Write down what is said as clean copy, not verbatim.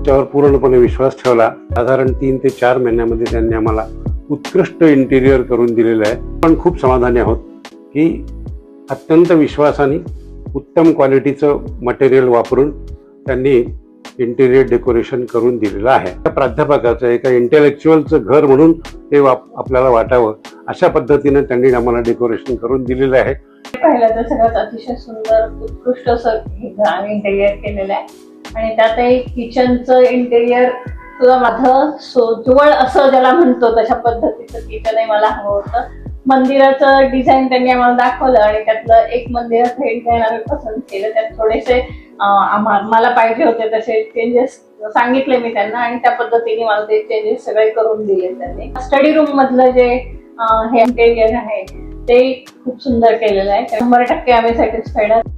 आमच्यावर पूर्णपणे विश्वास ठेवला। साधारण 3 ते 4 महिन्यामध्ये त्यांनी आम्हाला उत्कृष्ट इंटिरियर करून दिलेलं आहे। पण खूप समाधानी आहोत की अत्यंत विश्वासाने उत्तम क्वालिटीचं मटेरियल वापरून त्यांनी इंटिरियर डेकोरेशन करून दिलेलं आहे। त्या प्राध्यापकाचं एका इंटेलेक्च्युअलचं घर म्हणून ते आपल्याला वाटावं अशा पद्धतीने त्यांनी आम्हाला डेकोरेशन करून दिलेलं आहे। पहिलं तर सगळ्यात अतिशय सुंदर उत्कृष्ट असं इंटेरियर केलेलं आहे आणि त्यातही किचनचं इंटेरियर तुला माझं सोजवळ असं ज्याला म्हणतो तशा पद्धतीचं किचनही मला हवं होतं। मंदिराचं डिझाईन त्यांनी आम्हाला दाखवलं आणि त्यातलं एक मंदिराचं डिझाईन आम्ही पसंत केलं। त्यात थोडेसे मला पाहिजे होते तसे चेंजेस सांगितले मी त्यांना आणि त्या पद्धतीने मला ते चेंजेस सगळे करून दिले त्यांनी। स्टडी रूम मधलं जे हे इंटेरियर आहे ते खूप सुंदर केलेलं आहे। 100% आम्ही सॅटिस्फाईड आहोत।